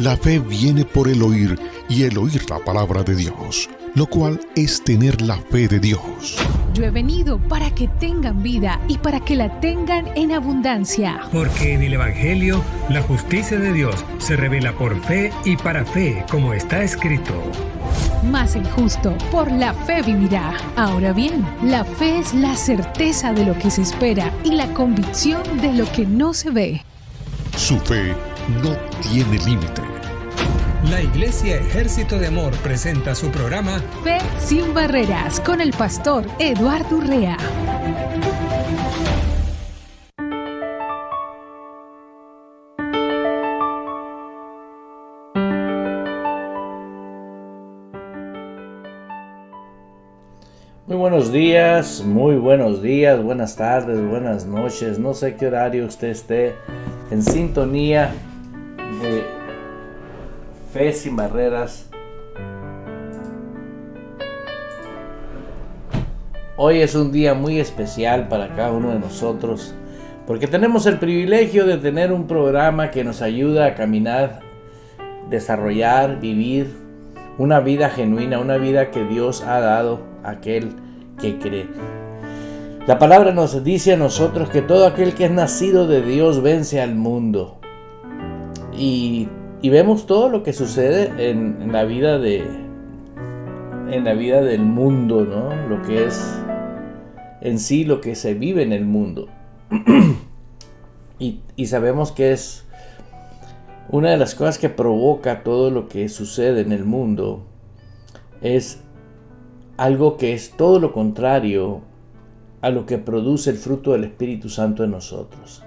La fe viene por el oír y el oír la palabra de Dios, lo cual es tener la fe de Dios. Yo he venido para que tengan vida y para que la tengan en abundancia. Porque en el Evangelio la justicia de Dios se revela por fe y para fe, como está escrito. Mas el justo por la fe vivirá. Ahora bien, la fe es la certeza de lo que se espera y la convicción de lo que no se ve. Su fe no tiene límite. La Iglesia Ejército de Amor presenta su programa Fe sin Barreras con el pastor Eduardo Urrea. Muy buenos días, buenas tardes, buenas noches. No sé qué horario usted esté en sintonía de Fe sin Barreras. Hoy es un día muy especial para cada uno de nosotros porque tenemos el privilegio de tener un programa que nos ayuda a caminar, desarrollar, vivir una vida genuina, una vida que Dios ha dado a aquel que cree. La palabra nos dice a nosotros que todo aquel que es nacido de Dios vence al mundo. Y vemos todo lo que sucede en la vida del mundo, ¿no? Lo que es en sí lo que se vive en el mundo. y sabemos que es una de las cosas que provoca todo lo que sucede en el mundo. Es algo que es todo lo contrario a lo que produce el fruto del Espíritu Santo en nosotros.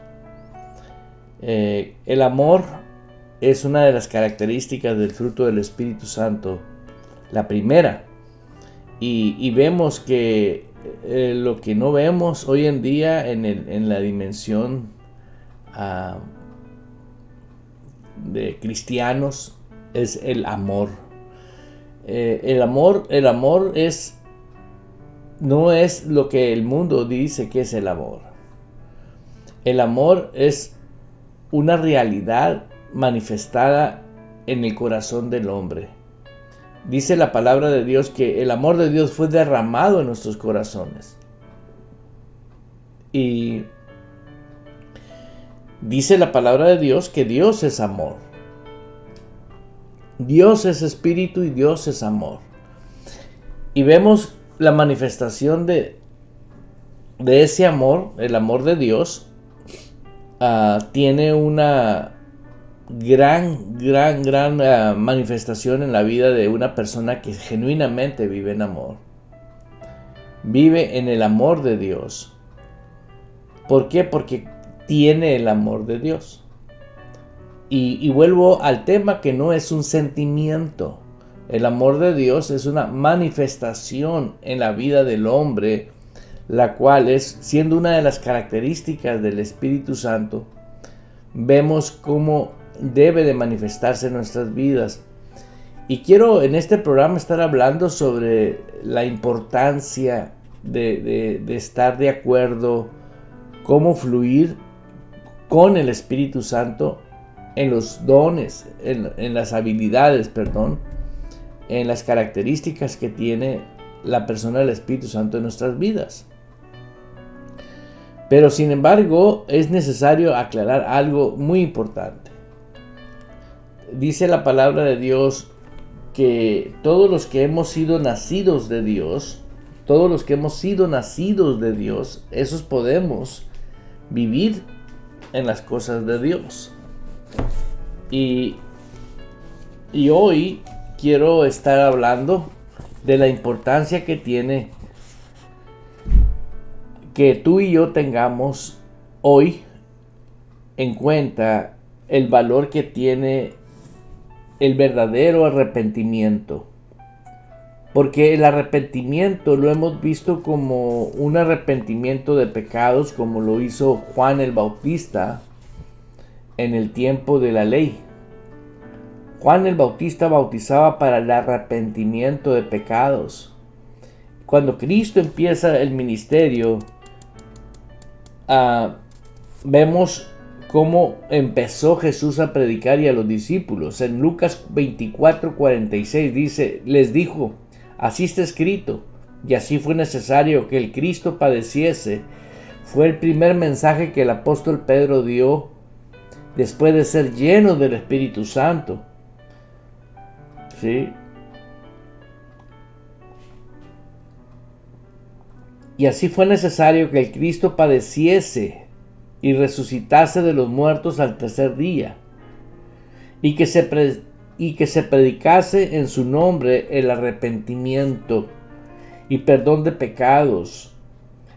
El amor es una de las características del fruto del Espíritu Santo, la primera. Y vemos que lo que no vemos hoy en día en la dimensión de cristianos es el amor. El amor no es lo que el mundo dice que es el amor. El amor es una realidad manifestada en el corazón del hombre. Dice la palabra de Dios que el amor de Dios fue derramado en nuestros corazones. Y dice la palabra de Dios que Dios es amor. Dios es espíritu y Dios es amor. Y vemos la manifestación de ese amor, el amor de Dios, tiene una gran manifestación en la vida de una persona que genuinamente vive en amor. Vive en el amor de Dios. ¿Por qué? Porque tiene el amor de Dios. Y vuelvo al tema que no es un sentimiento. El amor de Dios es una manifestación en la vida del hombre, la cual es, siendo una de las características del Espíritu Santo, vemos cómo debe de manifestarse en nuestras vidas. Y quiero en este programa estar hablando sobre la importancia de estar de acuerdo, cómo fluir con el Espíritu Santo en los dones, en las habilidades, en las características que tiene la persona del Espíritu Santo en nuestras vidas. Pero sin embargo, es necesario aclarar algo muy importante. Dice la palabra de Dios que todos los que hemos sido nacidos de Dios, esos podemos vivir en las cosas de Dios. Y hoy quiero estar hablando de la importancia que tiene que tú y yo tengamos hoy en cuenta el valor que tiene el verdadero arrepentimiento. Porque el arrepentimiento lo hemos visto como un arrepentimiento de pecados, como lo hizo Juan el Bautista en el tiempo de la ley. Juan el Bautista bautizaba para el arrepentimiento de pecados. Cuando Cristo empieza el ministerio, vemos cómo empezó Jesús a predicar y a los discípulos. En Lucas 24:46 dice, les dijo, así está escrito, y así fue necesario que el Cristo padeciese. Fue el primer mensaje que el apóstol Pedro dio después de ser lleno del Espíritu Santo. ¿Sí? Y así fue necesario que el Cristo padeciese y resucitase de los muertos al tercer día, y que se predicase en su nombre el arrepentimiento y perdón de pecados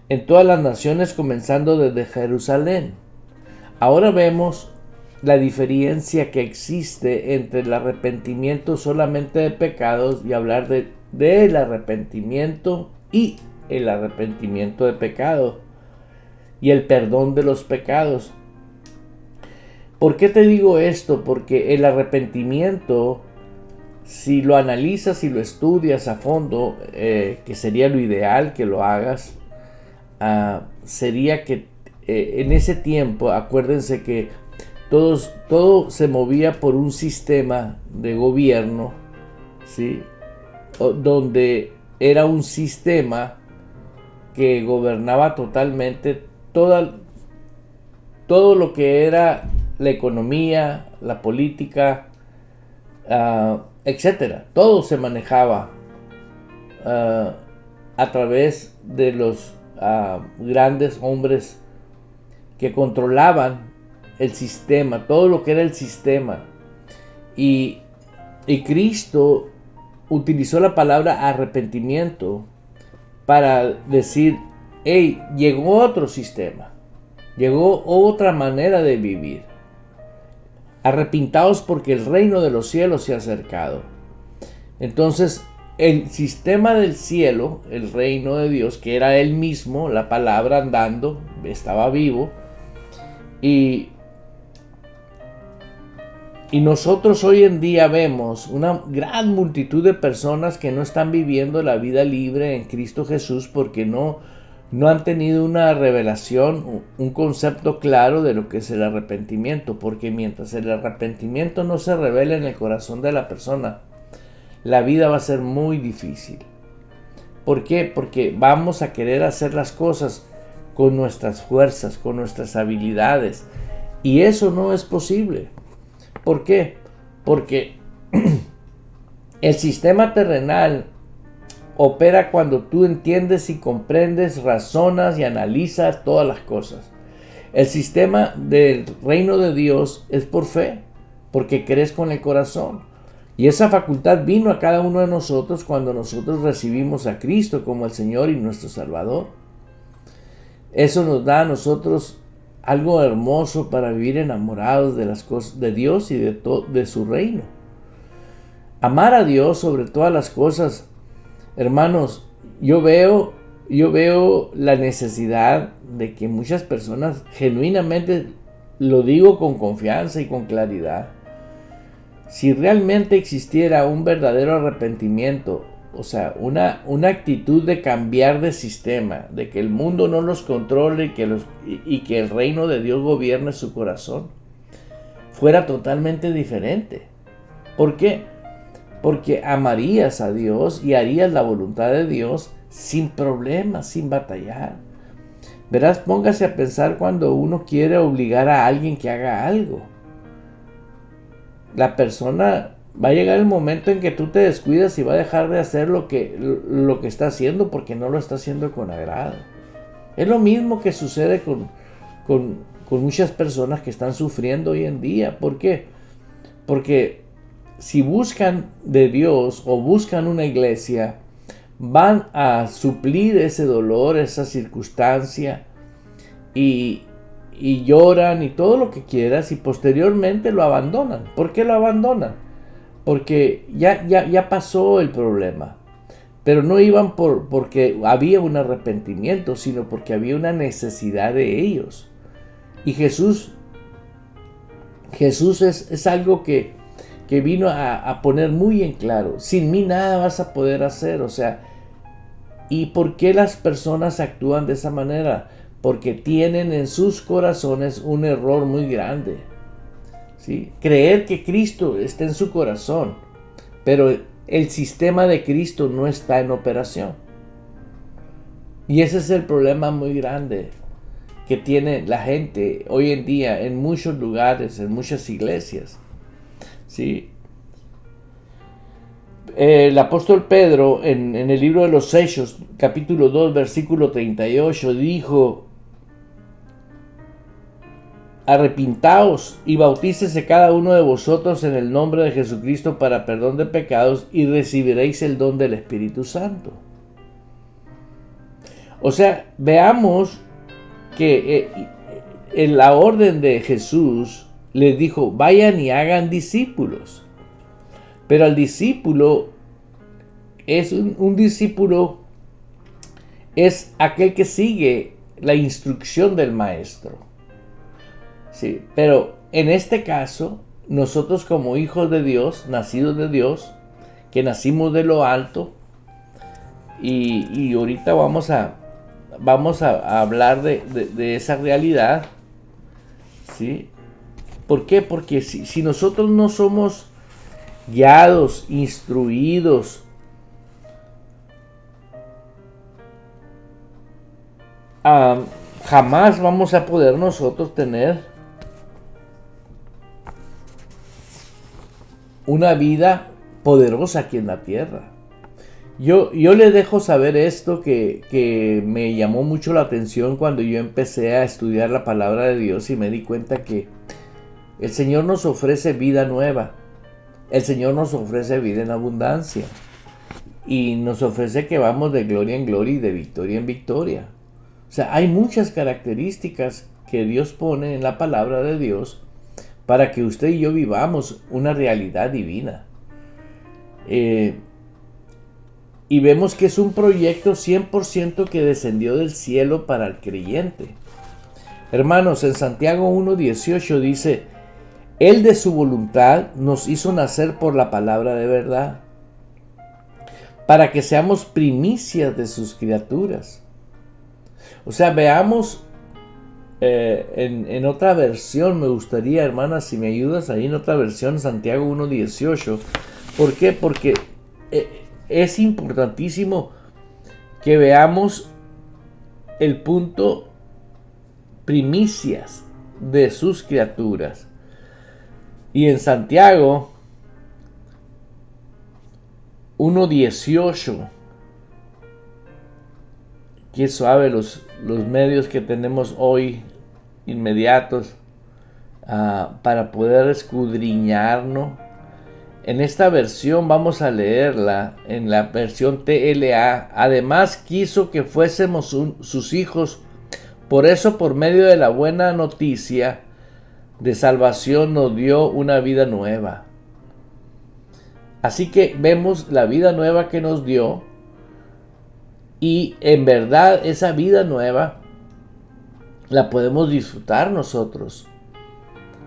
en todas las naciones, comenzando desde Jerusalén. Ahora vemos la diferencia que existe entre el arrepentimiento solamente de pecados y hablar del arrepentimiento y el arrepentimiento de pecado y el perdón de los pecados. ¿Por qué te digo esto? Porque el arrepentimiento, si lo analizas y lo estudias a fondo, que sería lo ideal que lo hagas, sería que en ese tiempo, acuérdense que todo se movía por un sistema de gobierno, ¿sí? Donde era un sistema que gobernaba totalmente todo lo que era la economía, la política, etcétera. Todo se manejaba a través de los grandes hombres que controlaban el sistema, todo lo que era el sistema. Y Cristo utilizó la palabra arrepentimiento para decir, hey, llegó otro sistema, llegó otra manera de vivir. Arrepintaos porque el reino de los cielos se ha acercado. Entonces, el sistema del cielo, el reino de Dios, que era Él mismo, la palabra andando, estaba vivo, y nosotros hoy en día vemos una gran multitud de personas que no están viviendo la vida libre en Cristo Jesús porque no han tenido una revelación, un concepto claro de lo que es el arrepentimiento. Porque mientras el arrepentimiento no se revele en el corazón de la persona, la vida va a ser muy difícil. ¿Por qué? Porque vamos a querer hacer las cosas con nuestras fuerzas, con nuestras habilidades. Y eso no es posible. ¿Por qué? Porque el sistema terrenal opera cuando tú entiendes y comprendes, razonas y analizas todas las cosas. El sistema del reino de Dios es por fe, porque crees con el corazón. Y esa facultad vino a cada uno de nosotros cuando nosotros recibimos a Cristo como el Señor y nuestro Salvador. Eso nos da a nosotros algo hermoso para vivir enamorados de las cosas de Dios y de su reino. Amar a Dios sobre todas las cosas. Hermanos, yo veo la necesidad de que muchas personas, genuinamente lo digo con confianza y con claridad, si realmente existiera un verdadero arrepentimiento, o sea, una actitud de cambiar de sistema, de que el mundo no los controle y que el reino de Dios gobierne su corazón, fuera totalmente diferente. ¿Por qué? Porque amarías a Dios y harías la voluntad de Dios sin problemas, sin batallar. Verás, póngase a pensar cuando uno quiere obligar a alguien que haga algo. La persona va a llegar el momento en que tú te descuidas y va a dejar de hacer lo que está haciendo porque no lo está haciendo con agrado. Es lo mismo que sucede con muchas personas que están sufriendo hoy en día. ¿Por qué? Porque si buscan de Dios o buscan una iglesia, van a suplir ese dolor, esa circunstancia, y lloran y todo lo que quieras, y posteriormente lo abandonan. ¿Por qué lo abandonan? Porque ya pasó el problema. Pero no iban porque había un arrepentimiento, sino porque había una necesidad de ellos. Y Jesús es algo que vino a poner muy en claro. Sin mí nada vas a poder hacer. O sea, ¿y por qué las personas actúan de esa manera? porque tienen en sus corazones un error muy grande. ¿Sí? Creer que Cristo está en su corazón, pero el sistema de Cristo no está en operación. Y ese es el problema muy grande que tiene la gente hoy en día en muchos lugares, en muchas iglesias. ¿Sí? El apóstol Pedro en el libro de los Hechos, capítulo 2, versículo 38, dijo: arrepintaos y bautícese cada uno de vosotros en el nombre de Jesucristo para perdón de pecados y recibiréis el don del Espíritu Santo. O sea, veamos que en la orden de Jesús les dijo: vayan y hagan discípulos. Pero el discípulo es un discípulo, es aquel que sigue la instrucción del maestro. Sí, pero en este caso, nosotros como hijos de Dios, nacidos de Dios, que nacimos de lo alto, y ahorita vamos a hablar de esa realidad, ¿sí? ¿Por qué? Porque si nosotros no somos guiados, instruidos, jamás vamos a poder nosotros tener una vida poderosa aquí en la tierra. Yo les dejo saber esto que me llamó mucho la atención cuando yo empecé a estudiar la palabra de Dios y me di cuenta que el Señor nos ofrece vida nueva. El Señor nos ofrece vida en abundancia. Y nos ofrece que vamos de gloria en gloria y de victoria en victoria. O sea, hay muchas características que Dios pone en la palabra de Dios para que usted y yo vivamos una realidad divina. Y vemos que es un proyecto 100% que descendió del cielo para el creyente. Hermanos, en Santiago 1:18 dice: Él de su voluntad nos hizo nacer por la palabra de verdad, para que seamos primicias de sus criaturas. O sea, veamos en otra versión, me gustaría, hermanas, si me ayudas ahí en otra versión, Santiago 1:18. ¿Por qué? Porque es importantísimo que veamos el punto primicias de sus criaturas. Y en Santiago 1:18, qué suave los medios que tenemos hoy inmediatos para poder escudriñarnos. En esta versión vamos a leerla en la versión TLA. Además quiso que fuésemos sus hijos, por eso por medio de la buena noticia de salvación nos dio una vida nueva. Así que vemos la vida nueva que nos dio, y en verdad esa vida nueva la podemos disfrutar nosotros.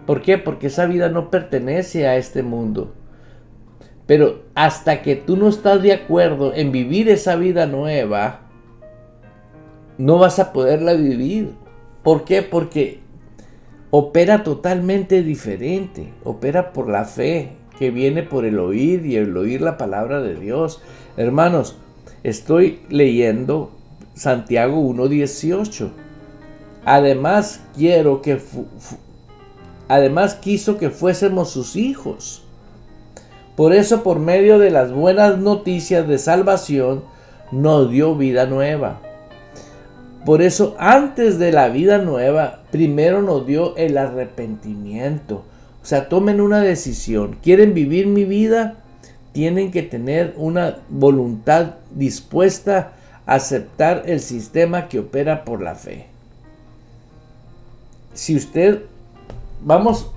¿Por qué? Porque esa vida no pertenece a este mundo. Pero hasta que tú no estás de acuerdo en vivir esa vida nueva, no vas a poderla vivir. ¿Por qué? Porque opera totalmente diferente. Opera por la fe, que viene por el oír, y el oír la palabra de Dios. Hermanos, estoy leyendo Santiago 1:18. Además quiso que fuésemos sus hijos. Por eso, por medio de las buenas noticias de salvación, nos dio vida nueva. Por eso, antes de la vida nueva, primero nos dio el arrepentimiento. O sea, tomen una decisión. ¿Quieren vivir mi vida? Tienen que tener una voluntad dispuesta a aceptar el sistema que opera por la fe. Si usted... Vamos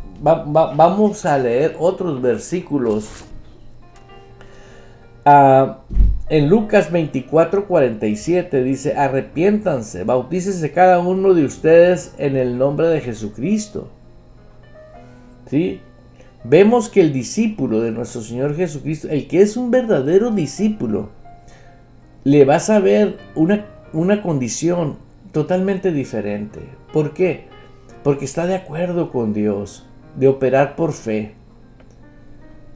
a leer otros versículos. En Lucas 24:47 dice: arrepiéntanse, bautícese cada uno de ustedes en el nombre de Jesucristo. ¿Sí? Vemos que el discípulo de nuestro Señor Jesucristo, el que es un verdadero discípulo, le va a saber una condición: totalmente diferente. ¿Por qué? Porque está de acuerdo con Dios, de operar por fe.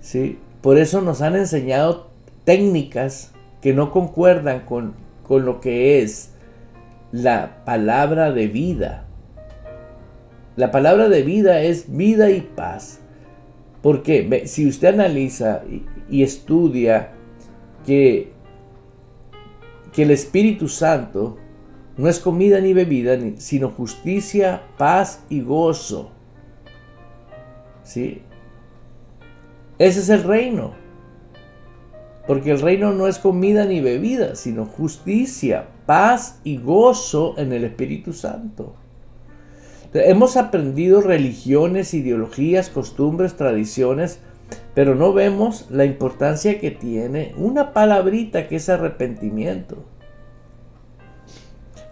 ¿Sí? Por eso nos han enseñado técnicas que no concuerdan con lo que es la palabra de vida. La palabra de vida es vida y paz. Porque si usted analiza y estudia que el Espíritu Santo no es comida ni bebida, sino justicia, paz y gozo. ¿Sí? Ese es el reino. Porque el reino no es comida ni bebida, sino justicia, paz y gozo en el Espíritu Santo. Hemos aprendido religiones, ideologías, costumbres, tradiciones, pero no vemos la importancia que tiene una palabrita que es arrepentimiento.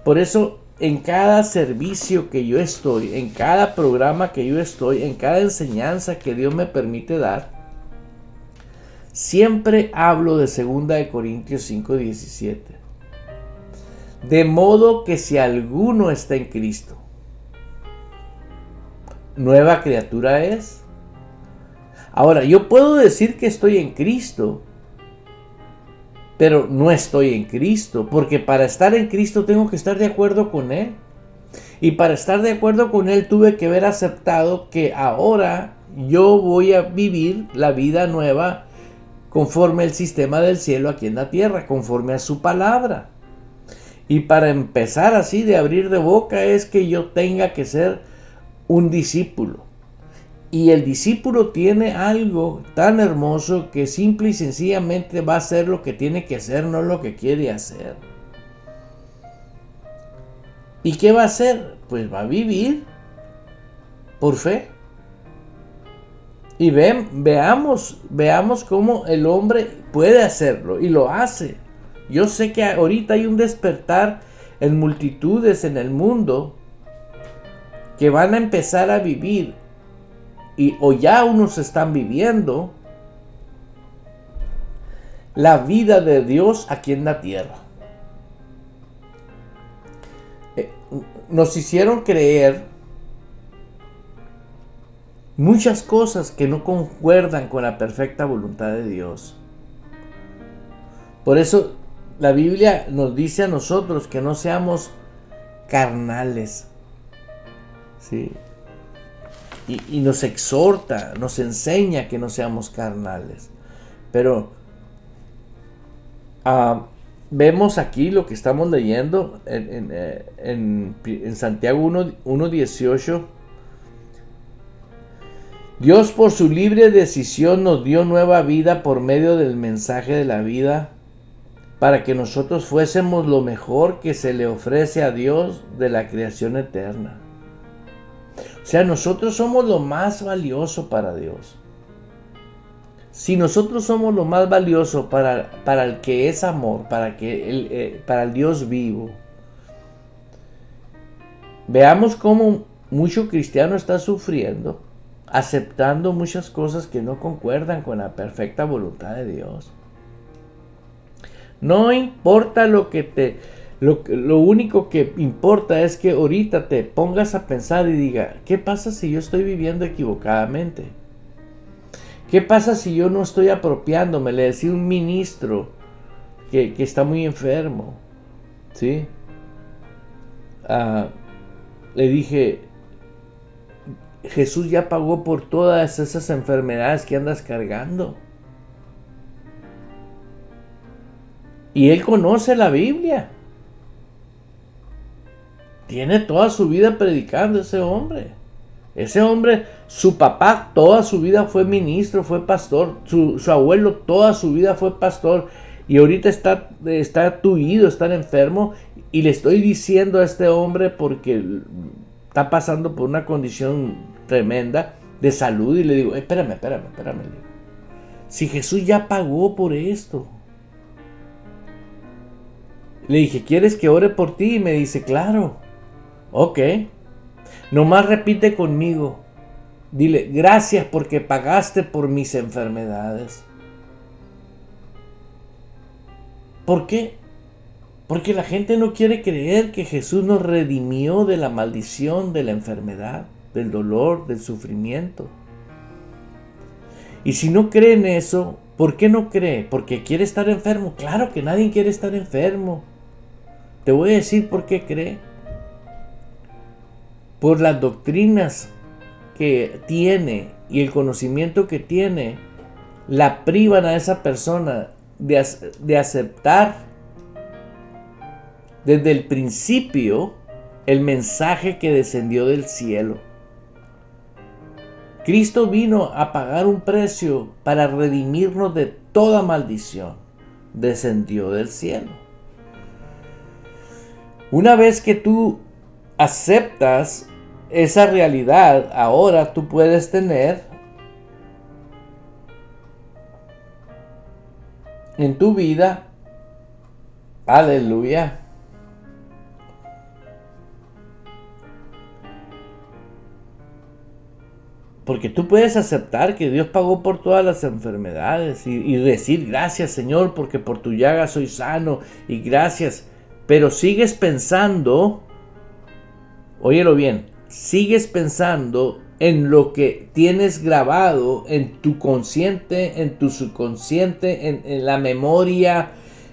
Por eso, en cada servicio que yo estoy, en cada programa que yo estoy, en cada enseñanza que Dios me permite dar, siempre hablo de 2 Corintios 5:17. De modo que si alguno está en Cristo, nueva criatura es. Ahora, yo puedo decir que estoy en Cristo, pero no estoy en Cristo, porque para estar en Cristo tengo que estar de acuerdo con Él. Y para estar de acuerdo con Él tuve que haber aceptado que ahora yo voy a vivir la vida nueva conforme el sistema del cielo aquí en la tierra, conforme a su palabra. Y para empezar así de abrir de boca es que yo tenga que ser un discípulo. Y el discípulo tiene algo tan hermoso que simple y sencillamente va a hacer lo que tiene que hacer, no lo que quiere hacer. ¿Y qué va a hacer? Pues va a vivir por fe. Y veamos cómo el hombre puede hacerlo y lo hace. Yo sé que ahorita hay un despertar en multitudes en el mundo que van a empezar a vivir o ya unos están viviendo la vida de Dios aquí en la tierra. Nos hicieron creer muchas cosas que no concuerdan con la perfecta voluntad de Dios. Por eso la Biblia nos dice a nosotros que no seamos carnales. ¿Sí? Y nos exhorta, nos enseña que no seamos carnales. Pero vemos aquí lo que estamos leyendo en Santiago 1:18. Dios por su libre decisión nos dio nueva vida por medio del mensaje de la vida, para que nosotros fuésemos lo mejor que se le ofrece a Dios de la creación eterna. O sea, nosotros somos lo más valioso para Dios. Si nosotros somos lo más valioso para el que es amor, para el Dios vivo, veamos cómo mucho cristiano está sufriendo, aceptando muchas cosas que no concuerdan con la perfecta voluntad de Dios. No importa lo único que importa es que ahorita te pongas a pensar y diga, ¿qué pasa si yo estoy viviendo equivocadamente? ¿Qué pasa si yo no estoy apropiándome? Le decía un ministro que está muy enfermo, ¿sí? Le dije, Jesús ya pagó por todas esas enfermedades que andas cargando. Y él conoce la Biblia. Tiene toda su vida predicando ese hombre. Ese hombre, su papá toda su vida fue ministro, fue pastor. Su abuelo toda su vida fue pastor. Y ahorita está tuido, está enfermo. Y le estoy diciendo a este hombre porque está pasando por una condición tremenda de salud. Y le digo, espérame. Si Jesús ya pagó por esto. Le dije, ¿quieres que ore por ti? Y me dice, claro. Ok. Nomás repite conmigo. Dile, gracias porque pagaste por mis enfermedades. ¿Por qué? Porque la gente no quiere creer que Jesús nos redimió de la maldición, de la enfermedad, del dolor, del sufrimiento. Y si no cree en eso, ¿por qué no cree? ¿Porque quiere estar enfermo? Claro que nadie quiere estar enfermo. Te voy a decir por qué cree. Por las doctrinas que tiene y el conocimiento que tiene, la privan a esa persona de aceptar desde el principio el mensaje que descendió del cielo. Cristo vino a pagar un precio para redimirnos de toda maldición. Descendió del cielo. Una vez que tú aceptas esa realidad, ahora tú puedes tener en tu vida, aleluya, porque tú puedes aceptar que Dios pagó por todas las enfermedades y decir gracias, Señor, porque por tu llaga soy sano y gracias. Pero sigues pensando, óyelo bien, sigues pensando en lo que tienes grabado en tu consciente, en tu subconsciente, en la memoria,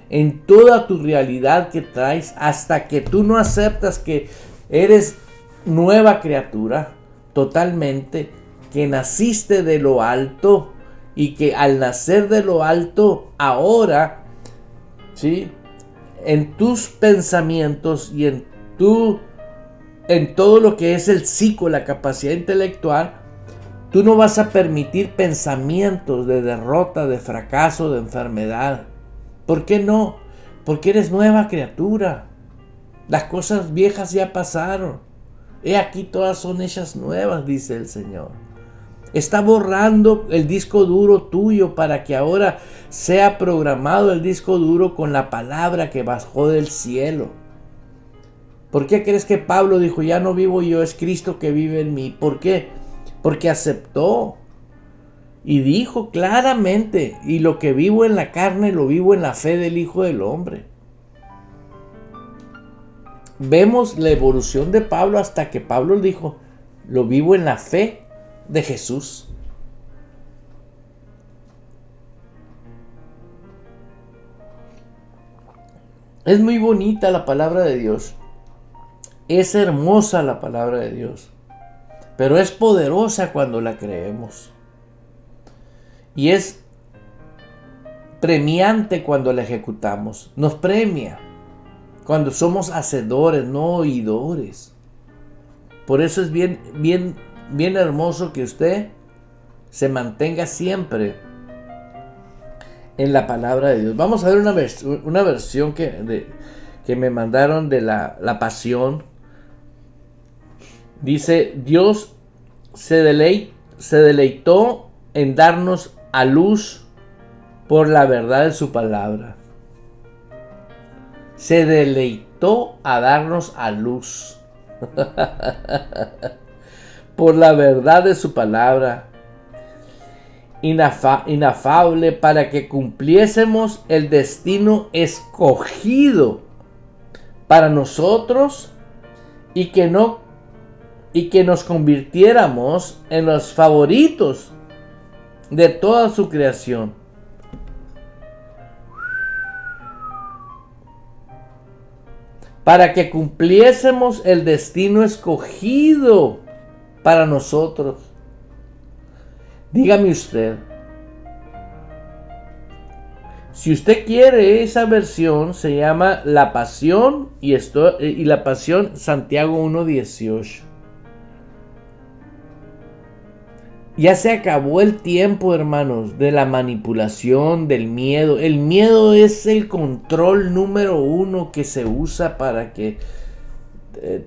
en toda tu realidad que traes, hasta que tú no aceptas que eres nueva criatura totalmente, que naciste de lo alto y que al nacer de lo alto ahora, ¿sí?, en tus pensamientos y en todo lo que es el psico, la capacidad intelectual, tú no vas a permitir pensamientos de derrota, de fracaso, de enfermedad. ¿Por qué no? Porque eres nueva criatura. Las cosas viejas ya pasaron. He aquí todas son hechas nuevas, dice el Señor. Está borrando el disco duro tuyo para que ahora sea programado el disco duro con la palabra que bajó del cielo. ¿Por qué crees que Pablo dijo, ya no vivo yo, es Cristo que vive en mí? ¿Por qué? Porque aceptó y dijo claramente, y lo que vivo en la carne lo vivo en la fe del Hijo del Hombre. Vemos la evolución de Pablo hasta que Pablo dijo, lo vivo en la fe de Jesús. Es muy bonita la palabra de Dios. Es hermosa la palabra de Dios. Pero es poderosa cuando la creemos. Y es premiante cuando la ejecutamos. Nos premia cuando somos hacedores, no oidores. Por eso es bien hermoso que usted se mantenga siempre en la palabra de Dios. Vamos a ver una versión que me mandaron de la Pasión. Dice, Dios se deleitó en darnos a luz por la verdad de su palabra. Se deleitó a darnos a luz por la verdad de su palabra, inafable, para que cumpliésemos el destino escogido para nosotros y que nos convirtiéramos en los favoritos de toda su creación. Para que cumpliésemos el destino escogido para nosotros. Dígame usted, si usted quiere esa versión, se llama La Pasión y La Pasión Santiago 1:18. Ya se acabó el tiempo, hermanos, de la manipulación, del miedo. El miedo es el control número 1 que se usa para que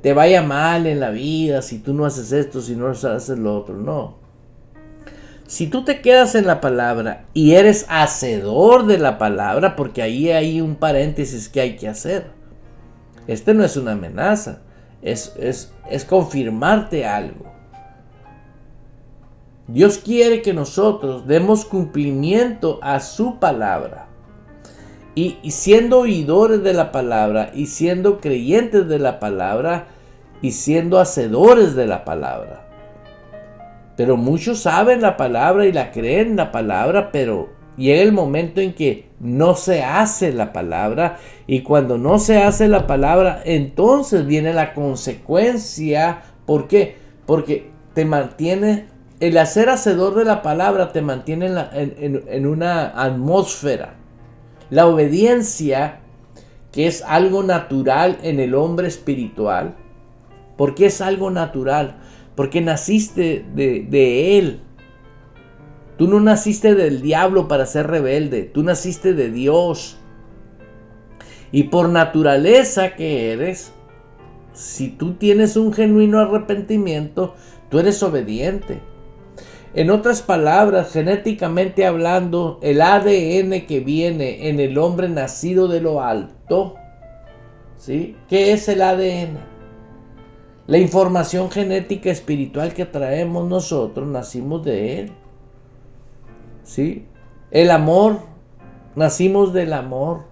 te vaya mal en la vida, si tú no haces esto, si no haces lo otro. No. Si tú te quedas en la palabra y eres hacedor de la palabra, porque ahí hay un paréntesis que hay que hacer. Este no es una amenaza, es confirmarte algo. Dios quiere que nosotros demos cumplimiento a su palabra. y siendo oidores de la palabra, y siendo creyentes de la palabra, y siendo hacedores de la palabra. Pero muchos saben la palabra y la creen la palabra, pero llega el momento en que no se hace la palabra, y cuando no se hace la palabra, entonces viene la consecuencia. ¿Por qué? Porque te mantiene, el hacer hacedor de la palabra te mantiene en una atmósfera. La obediencia, que es algo natural en el hombre espiritual. ¿Por qué es algo natural? Porque naciste de él. Tú no naciste del diablo para ser rebelde. Tú naciste de Dios. Y por naturaleza que eres, si tú tienes un genuino arrepentimiento, tú eres obediente. En otras palabras, genéticamente hablando, el ADN que viene en el hombre nacido de lo alto, ¿sí? ¿Qué es el ADN? La información genética espiritual que traemos nosotros, nacimos de él. ¿Sí? El amor, nacimos del amor.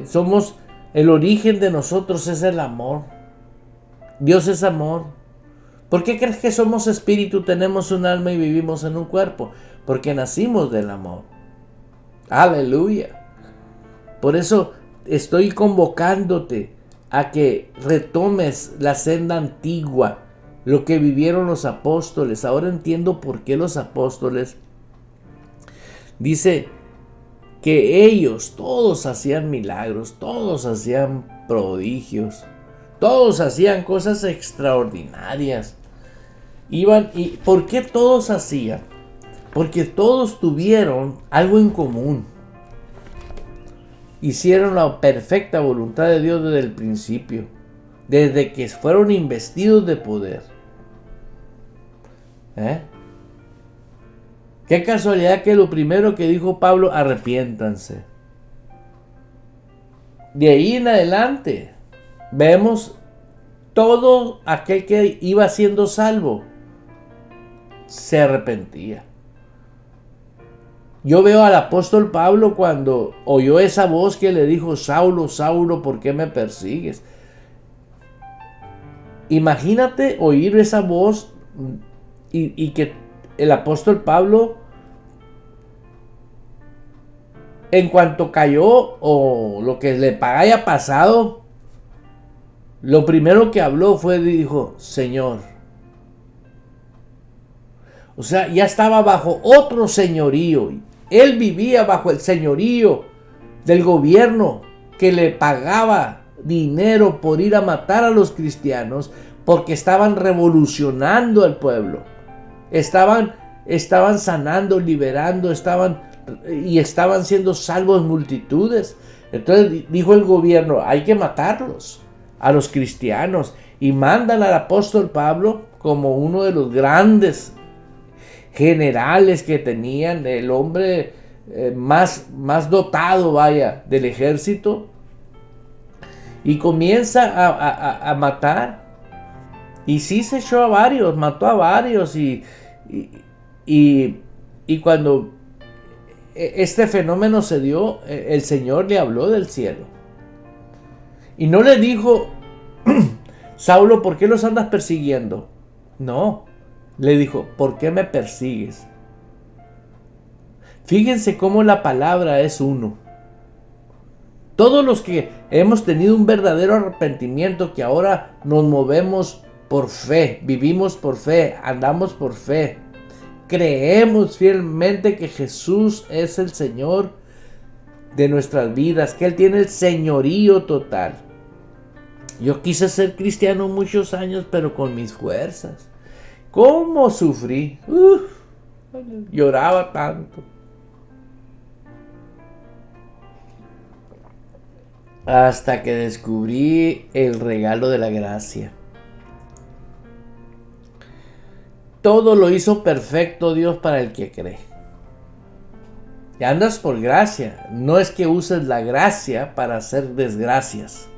Somos, el origen de nosotros es el amor. Dios es amor. ¿Por qué crees que somos espíritu, tenemos un alma y vivimos en un cuerpo? Porque nacimos del amor. Aleluya. Por eso estoy convocándote a que retomes la senda antigua, lo que vivieron los apóstoles. Ahora entiendo por qué los apóstoles, dice que ellos todos hacían milagros, todos hacían prodigios, todos hacían cosas extraordinarias. ¿Y por qué todos hacían? Porque todos tuvieron algo en común. Hicieron la perfecta voluntad de Dios desde el principio, desde que fueron investidos de poder. Qué casualidad que lo primero que dijo Pablo, arrepiéntanse. De ahí en adelante vemos todo aquel que iba siendo salvo se arrepentía. Yo veo al apóstol Pablo cuando oyó esa voz que le dijo, Saulo, Saulo, ¿por qué me persigues? Imagínate oír esa voz y que el apóstol Pablo, en cuanto cayó o lo que le haya pasado, lo primero que habló fue, dijo, Señor. O sea, ya estaba bajo otro señorío. Él vivía bajo el señorío del gobierno que le pagaba dinero por ir a matar a los cristianos porque estaban revolucionando al pueblo. Estaban sanando, liberando, estaban siendo salvos multitudes. Entonces dijo el gobierno, hay que matarlos a los cristianos, y mandan al apóstol Pablo como uno de los grandes generales que tenían, el hombre más dotado, del ejército, y comienza a matar. Y sí se echó a varios, mató a varios, y cuando este fenómeno se dio, el Señor le habló del cielo. Y no le dijo, Saulo, ¿por qué los andas persiguiendo? No, le dijo, ¿por qué me persigues? Fíjense cómo la palabra es uno. Todos los que hemos tenido un verdadero arrepentimiento, que ahora nos movemos por fe, vivimos por fe, andamos por fe, creemos fielmente que Jesús es el Señor de nuestras vidas, que Él tiene el señorío total. Yo quise ser cristiano muchos años, pero con mis fuerzas. ¿Cómo sufrí? Lloraba tanto. Hasta que descubrí el regalo de la gracia. Todo lo hizo perfecto Dios para el que cree. Y andas por gracia. No es que uses la gracia para hacer desgracias.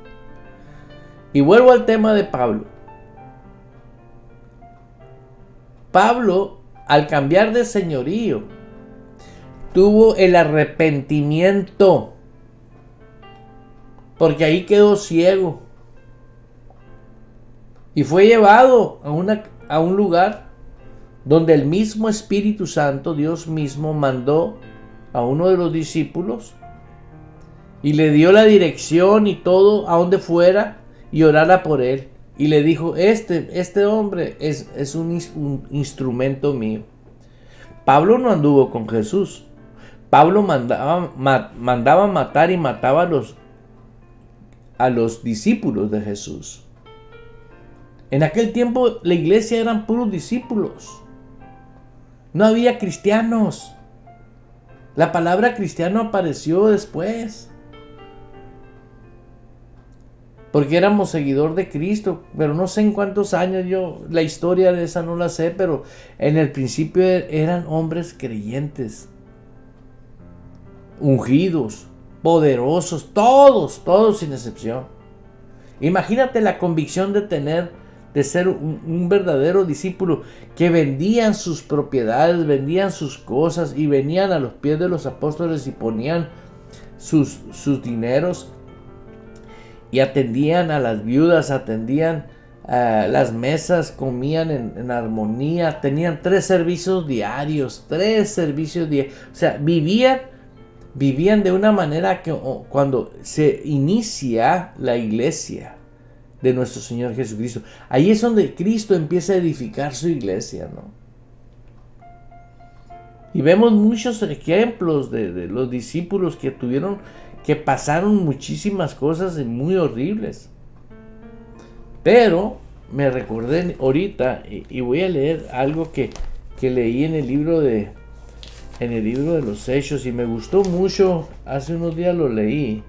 Y vuelvo al tema de Pablo. Pablo, al cambiar de señorío, tuvo el arrepentimiento, porque ahí quedó ciego y fue llevado a un lugar donde el mismo Espíritu Santo, Dios mismo, mandó a uno de los discípulos y le dio la dirección y todo a donde fuera y orara por él. Y le dijo, este hombre es un instrumento mío. Pablo no anduvo con Jesús. Pablo mandaba matar y mataba a los discípulos de Jesús. En aquel tiempo la iglesia eran puros discípulos. No había cristianos. La palabra cristiano apareció después. Porque éramos seguidor de Cristo, pero no sé en cuántos años, la historia de esa no la sé, pero en el principio eran hombres creyentes, ungidos, poderosos, todos sin excepción. Imagínate la convicción de ser un verdadero discípulo, que vendían sus propiedades, vendían sus cosas y venían a los pies de los apóstoles y ponían sus dineros y atendían a las viudas, atendían a las mesas, comían en armonía, tenían 3 servicios diarios, o sea, vivían de una manera que cuando se inicia la iglesia de nuestro Señor Jesucristo, ahí es donde Cristo empieza a edificar su iglesia, ¿no? Y vemos muchos ejemplos de los discípulos que pasaron muchísimas cosas muy horribles. Pero me recordé ahorita y voy a leer algo que leí en el libro de los Hechos y me gustó mucho. Hace unos días lo leí.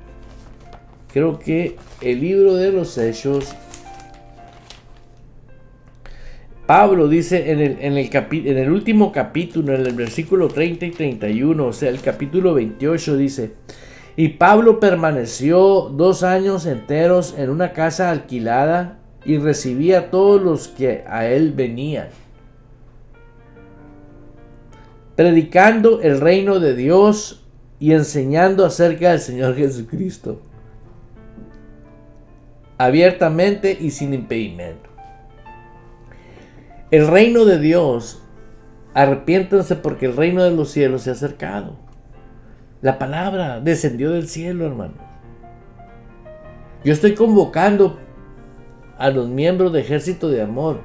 Creo que el libro de los Hechos, Pablo dice en el último capítulo, en el versículo 30 y 31, o sea, el capítulo 28 dice: y Pablo permaneció 2 años enteros en una casa alquilada y recibía a todos los que a él venían, predicando el reino de Dios y enseñando acerca del Señor Jesucristo, abiertamente y sin impedimento. El reino de Dios, arrepiéntanse porque el reino de los cielos se ha acercado. La palabra descendió del cielo, hermanos. Yo estoy convocando a los miembros de Ejército de Amor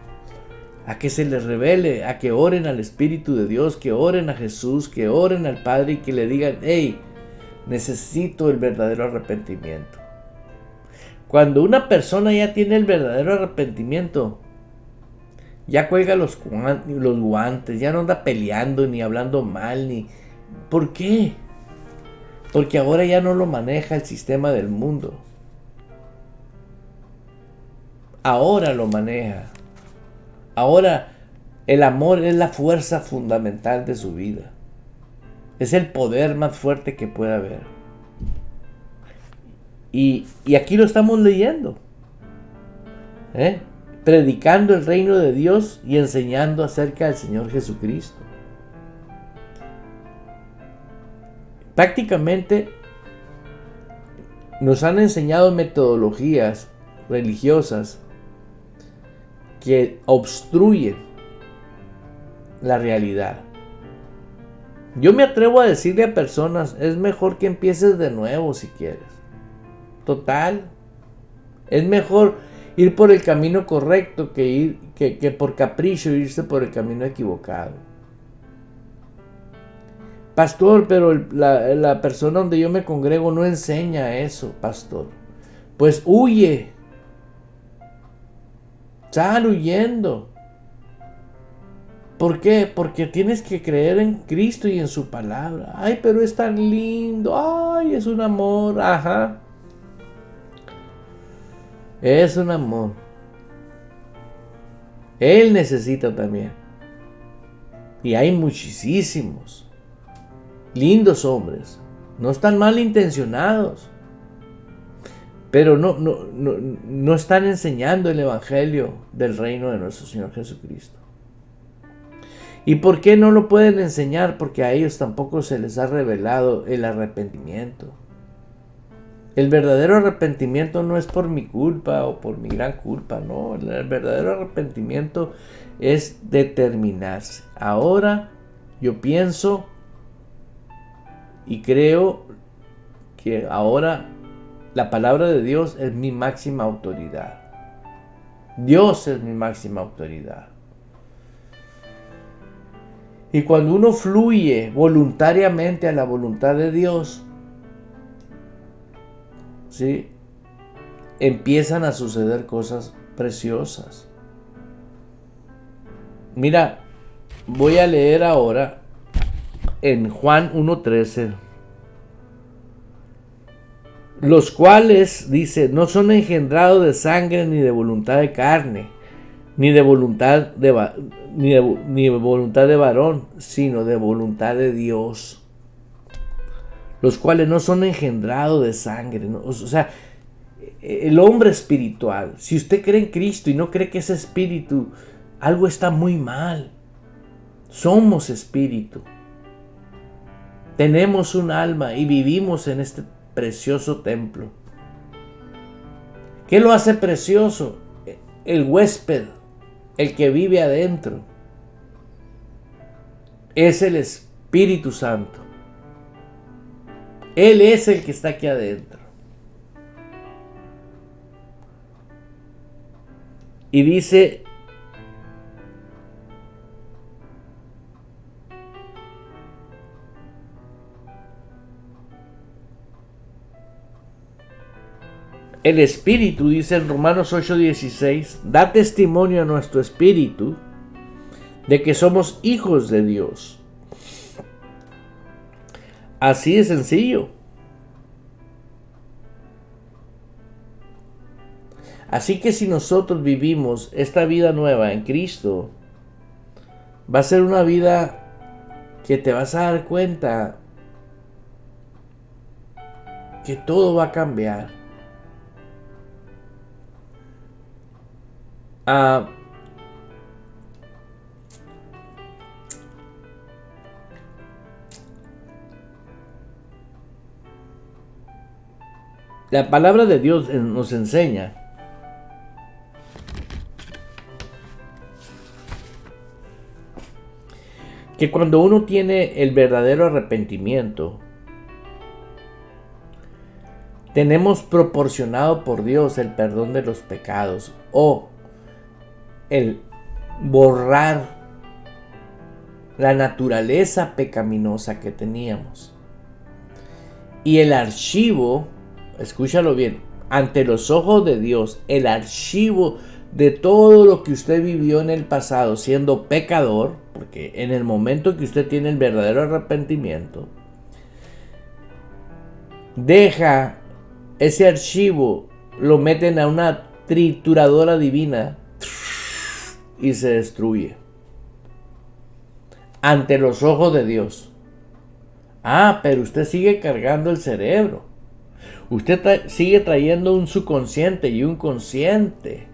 a que se les revele, a que oren al Espíritu de Dios, que oren a Jesús, que oren al Padre y que le digan: hey, necesito el verdadero arrepentimiento. Cuando una persona ya tiene el verdadero arrepentimiento, ya cuelga los guantes, ya no anda peleando ni hablando mal, ¿por qué? Porque ahora ya no lo maneja el sistema del mundo. Ahora lo maneja. Ahora el amor es la fuerza fundamental de su vida. Es el poder más fuerte que puede haber. Y aquí lo estamos leyendo. Predicando el reino de Dios y enseñando acerca del Señor Jesucristo. Prácticamente nos han enseñado metodologías religiosas que obstruyen la realidad. Yo me atrevo a decirle a personas: es mejor que empieces de nuevo si quieres. Total, es mejor ir por el camino correcto que por capricho irse por el camino equivocado. Pastor, pero la persona donde yo me congrego no enseña eso, pastor. Pues huye. Sal huyendo. ¿Por qué? Porque tienes que creer en Cristo y en su palabra. Ay, pero es tan lindo. Ay, es un amor. Ajá. Es un amor. Él necesita también. Y hay muchísimos lindos hombres, no están mal intencionados, pero no están enseñando el evangelio del reino de nuestro Señor Jesucristo. ¿Y por qué no lo pueden enseñar? Porque a ellos tampoco se les ha revelado el arrepentimiento. El verdadero arrepentimiento no es por mi culpa o por mi gran culpa, no. El verdadero arrepentimiento es determinarse. Ahora yo pienso y creo que ahora la palabra de Dios es mi máxima autoridad. Dios es mi máxima autoridad. Y cuando uno fluye voluntariamente a la voluntad de Dios, ¿sí?, empiezan a suceder cosas preciosas. Mira, voy a leer ahora en Juan 1:13. Los cuales, dice, no son engendrados de sangre ni de voluntad de carne, ni de voluntad de varón, sino de voluntad de Dios. Los cuales no son engendrados de sangre, ¿no? O sea, el hombre espiritual, si usted cree en Cristo y no cree que es espíritu, algo está muy mal. Somos espíritu. Tenemos un alma y vivimos en este precioso templo. ¿Qué lo hace precioso? El huésped, el que vive adentro, es el Espíritu Santo. Él es el que está aquí adentro. Y dice, el Espíritu, dice en Romanos 8:16, da testimonio a nuestro espíritu de que somos hijos de Dios. Así de sencillo. Así que si nosotros vivimos esta vida nueva en Cristo, va a ser una vida que te vas a dar cuenta que todo va a cambiar. La palabra de Dios nos enseña que cuando uno tiene el verdadero arrepentimiento, tenemos proporcionado por Dios el perdón de los pecados o el borrar la naturaleza pecaminosa que teníamos. Y el archivo, escúchalo bien, ante los ojos de Dios, el archivo de todo lo que usted vivió en el pasado siendo pecador, porque en el momento que usted tiene el verdadero arrepentimiento, deja ese archivo, lo meten a una trituradora divina y se destruye ante los ojos de Dios. Pero usted sigue cargando el cerebro. Usted sigue trayendo un subconsciente y un consciente.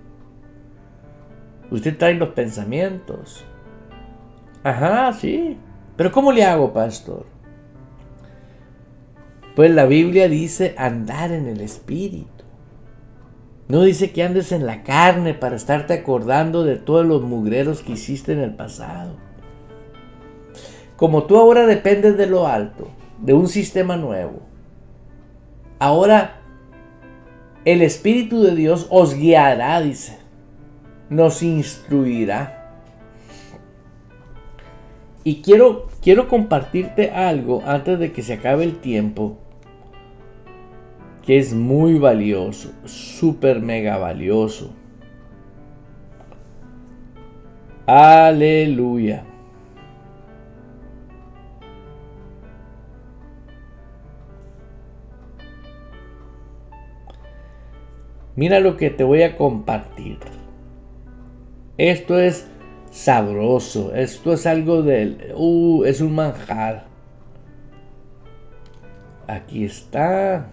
Usted trae los pensamientos. Sí. Pero ¿cómo le hago, pastor? Pues la Biblia dice andar en el Espíritu. No dice que andes en la carne para estarte acordando de todos los mugreros que hiciste en el pasado. Como tú ahora dependes de lo alto, de un sistema nuevo, ahora el Espíritu de Dios os guiará, dice, nos instruirá. Y quiero compartirte algo antes de que se acabe el tiempo, que es muy valioso, súper mega valioso. Aleluya. Mira lo que te voy a compartir. Esto es sabroso. Esto es algo es un manjar. Aquí está.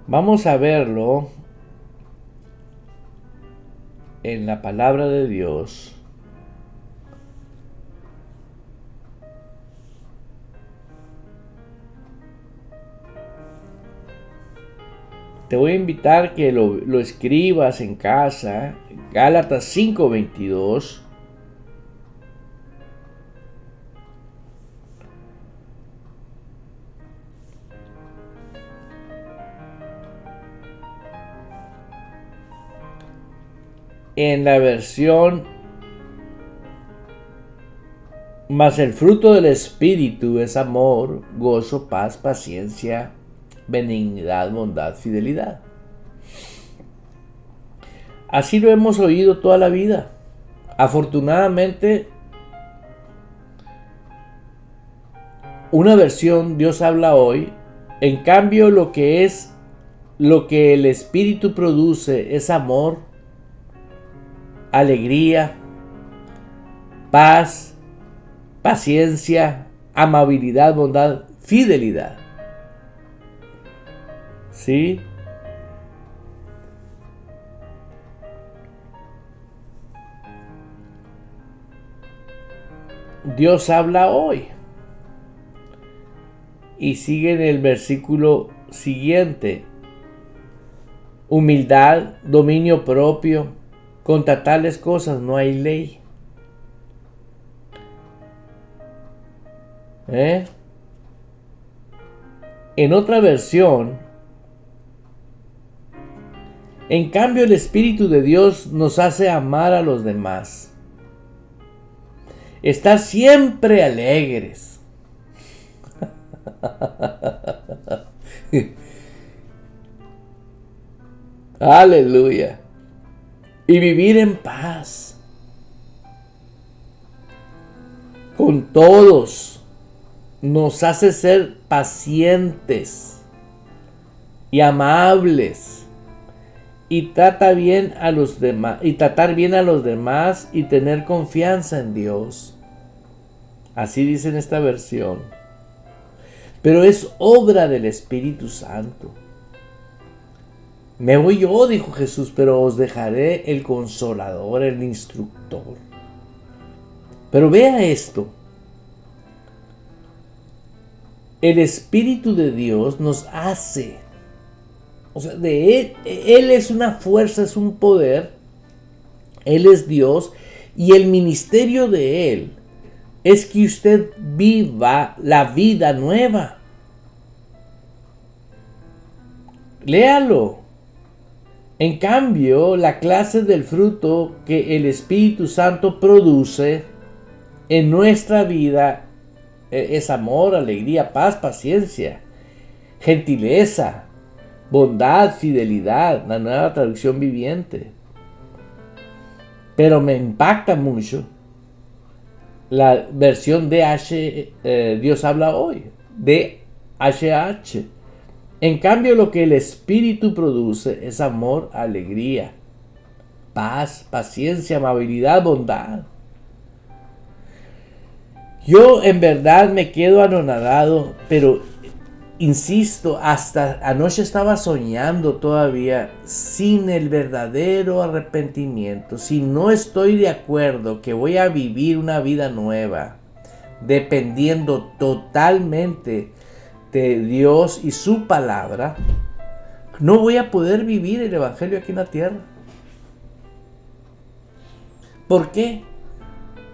Vamos a verlo en la palabra de Dios. Te voy a invitar que lo escribas en casa. Gálatas 5:22. En la versión mas el fruto del Espíritu es amor, gozo, paz, paciencia, benignidad, bondad, fidelidad. Así lo hemos oído toda la vida. Afortunadamente, una versión Dios habla hoy. En cambio, lo que el Espíritu produce es amor, alegría, paz, paciencia, amabilidad, bondad, fidelidad. ¿Sí? Dios habla hoy. Y sigue en el versículo siguiente. Humildad, dominio propio. Contra tales cosas no hay ley. En otra versión, en cambio el Espíritu de Dios nos hace amar a los demás. Estar siempre alegres. Aleluya. Y vivir en paz con todos. Nos hace ser pacientes y amables y tratar bien a los demás y tener confianza en Dios. Así dice en esta versión. Pero es obra del Espíritu Santo. Me voy yo, dijo Jesús, pero os dejaré el Consolador, el Instructor. Pero vea esto. El Espíritu de Dios nos hace. O sea, Él es una fuerza, es un poder. Él es Dios. Y el ministerio de Él es que usted viva la vida nueva. Léalo. En cambio, la clase del fruto que el Espíritu Santo produce en nuestra vida es amor, alegría, paz, paciencia, gentileza, bondad, fidelidad, la nueva traducción viviente. Pero me impacta mucho la versión DH, Dios habla hoy, DHH. En cambio, lo que el Espíritu produce es amor, alegría, paz, paciencia, amabilidad, bondad. Yo en verdad me quedo anonadado, pero insisto, hasta anoche estaba soñando todavía sin el verdadero arrepentimiento. Si no estoy de acuerdo que voy a vivir una vida nueva, dependiendo totalmente de Dios y su palabra, no voy a poder vivir el Evangelio aquí en la tierra. ¿Por qué?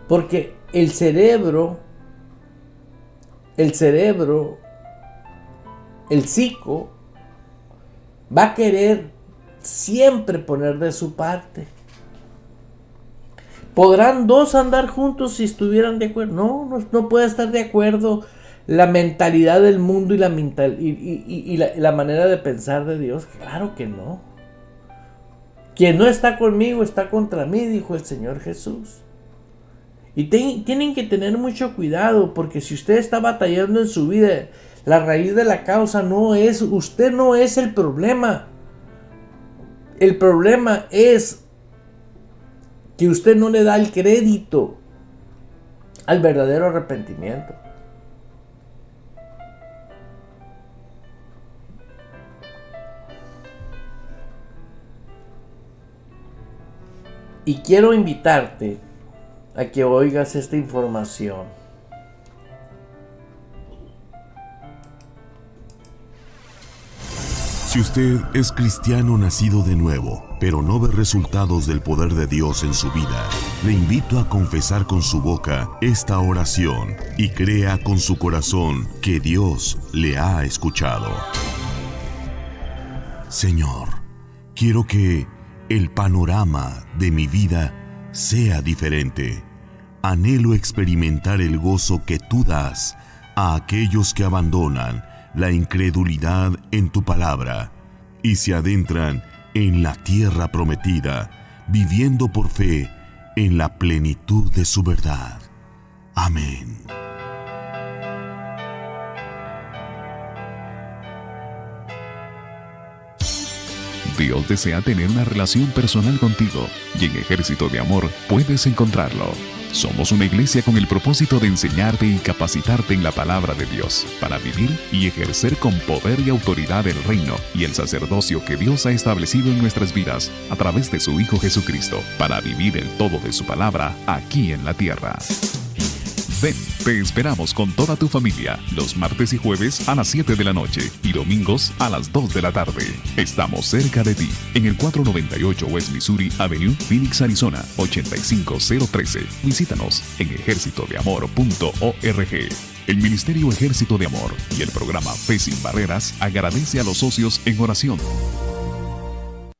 Porque el cerebro, el psico, va a querer siempre poner de su parte. ¿Podrán dos andar juntos si estuvieran de acuerdo? No puede estar de acuerdo la mentalidad del mundo y la manera de pensar de Dios. Claro que no. Quien no está conmigo está contra mí, dijo el Señor Jesús. Y tienen que tener mucho cuidado, porque si usted está batallando en su vida, la raíz de la causa usted no es el problema. El problema es que usted no le da el crédito al verdadero arrepentimiento. Y quiero invitarte a que oigas esta información. Si usted es cristiano nacido de nuevo, pero no ve resultados del poder de Dios en su vida, le invito a confesar con su boca esta oración y crea con su corazón que Dios le ha escuchado. Señor, quiero que el panorama de mi vida sea diferente. Anhelo experimentar el gozo que tú das a aquellos que abandonan la incredulidad en tu palabra y se adentran en la tierra prometida, viviendo por fe en la plenitud de su verdad. Amén. Dios desea tener una relación personal contigo y en Ejército de Amor puedes encontrarlo. Somos una iglesia con el propósito de enseñarte y capacitarte en la palabra de Dios para vivir y ejercer con poder y autoridad el reino y el sacerdocio que Dios ha establecido en nuestras vidas a través de su Hijo Jesucristo para vivir el todo de su palabra aquí en la tierra. Ven, te esperamos con toda tu familia los martes y jueves a las 7 de la noche y domingos a las 2 de la tarde. Estamos cerca de ti, en el 498 West Missouri Avenue, Phoenix, Arizona, 85013. Visítanos en ejercitodeamor.org. El Ministerio Ejército de Amor y el programa Fe Sin Barreras agradece a los socios en oración.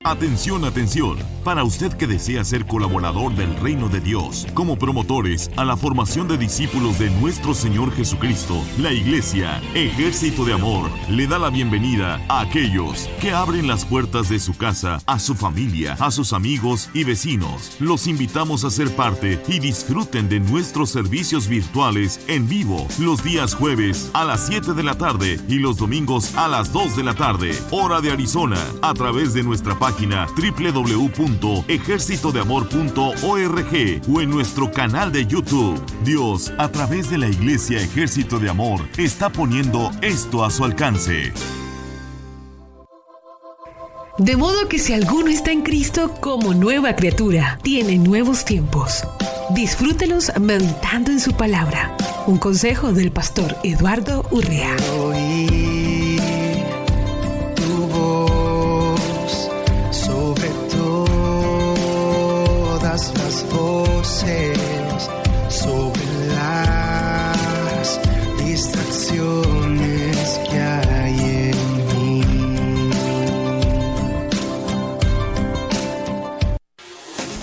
Atención, atención. Para usted que desea ser colaborador del Reino de Dios, como promotores a la formación de discípulos de nuestro Señor Jesucristo, la Iglesia Ejército de Amor le da la bienvenida a aquellos que abren las puertas de su casa a su familia, a sus amigos y vecinos. Los invitamos a ser parte y disfruten de nuestros servicios virtuales en vivo los días jueves a las 7 de la tarde y los domingos a las 2 de la tarde, hora de Arizona, a través de nuestra página www.ejercitodeamor.org o en nuestro canal de YouTube. Dios, a través de la Iglesia Ejército de Amor, está poniendo esto a su alcance. De modo que si alguno está en Cristo como nueva criatura, tiene nuevos tiempos. Disfrútelos meditando en su palabra. Un consejo del pastor Eduardo Urrea. Oí tu voz sobre todas las voces, sobre las distracciones que hay en mí.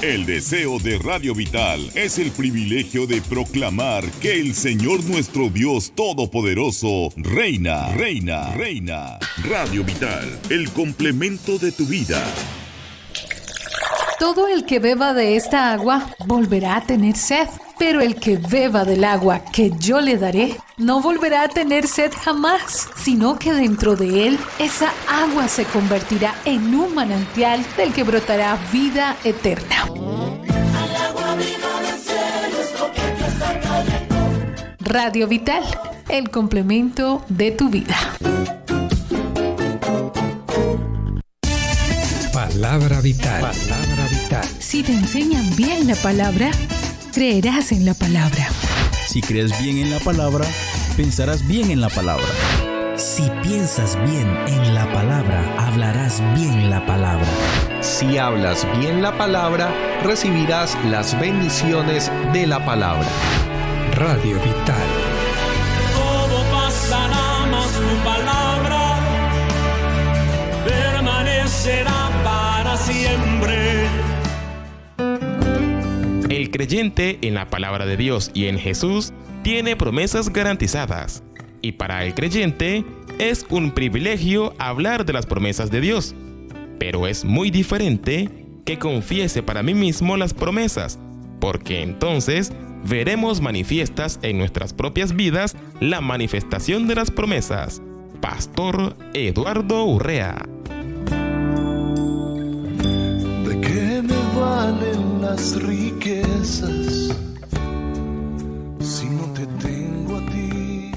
El deseo de Radio Vital es el privilegio de proclamar que el Señor nuestro Dios Todopoderoso reina, reina, reina. Radio Vital, el complemento de tu vida. Todo el que beba de esta agua volverá a tener sed, pero el que beba del agua que yo le daré no volverá a tener sed jamás, sino que dentro de él esa agua se convertirá en un manantial del que brotará vida eterna. Radio Vital, el complemento de tu vida. Palabra vital. Palabra vital. Si te enseñan bien la palabra, creerás en la palabra. Si crees bien en la palabra, pensarás bien en la palabra. Si piensas bien en la palabra, hablarás bien la palabra. Si hablas bien la palabra, recibirás las bendiciones de la palabra. Radio Vital. Todo pasará, mas tu palabra permanecerá para siempre. El creyente en la palabra de Dios y en Jesús tiene promesas garantizadas. Y para el creyente es un privilegio hablar de las promesas de Dios. Pero es muy diferente que confiese para mí mismo las promesas, porque entonces veremos manifiestas en nuestras propias vidas la manifestación de las promesas. Pastor Eduardo Urrea. ¿De qué me valen las riquezas si no te tengo a ti?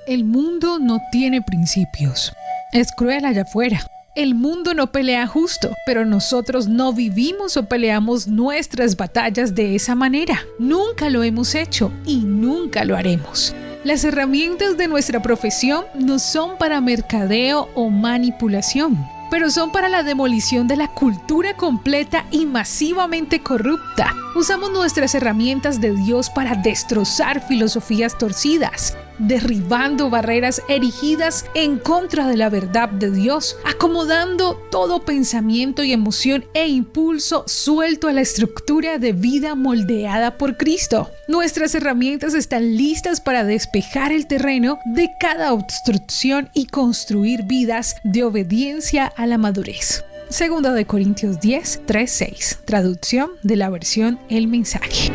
El mundo no tiene principios. Es cruel allá afuera. El mundo no pelea justo, pero nosotros no vivimos o peleamos nuestras batallas de esa manera. Nunca lo hemos hecho y nunca lo haremos. Las herramientas de nuestra profesión no son para mercadeo o manipulación, pero son para la demolición de la cultura completa y masivamente corrupta. Usamos nuestras herramientas de Dios para destrozar filosofías torcidas, derribando barreras erigidas en contra de la verdad de Dios, acomodando todo pensamiento y emoción e impulso suelto a la estructura de vida moldeada por Cristo. Nuestras herramientas están listas para despejar el terreno de cada obstrucción y construir vidas de obediencia a la madurez. 2 de Corintios 10, 3-6, traducción de la versión El Mensaje.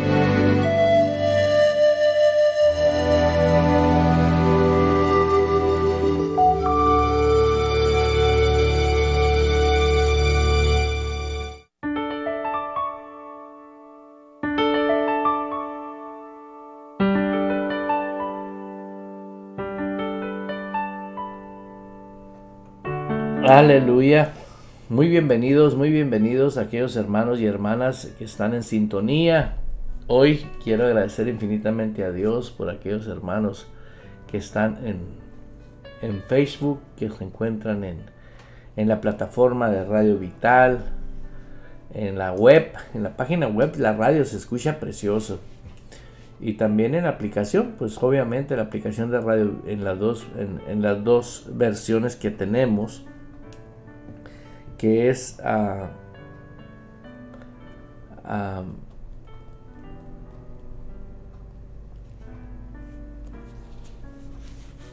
Aleluya. Muy bienvenidos a aquellos hermanos y hermanas que están en sintonía. Hoy quiero agradecer infinitamente a Dios por aquellos hermanos que están en Facebook, que se encuentran en la plataforma de Radio Vital, en la web, en la página web. La radio se escucha precioso. Y también en la aplicación, pues obviamente la aplicación de radio en las dos versiones que tenemos, que es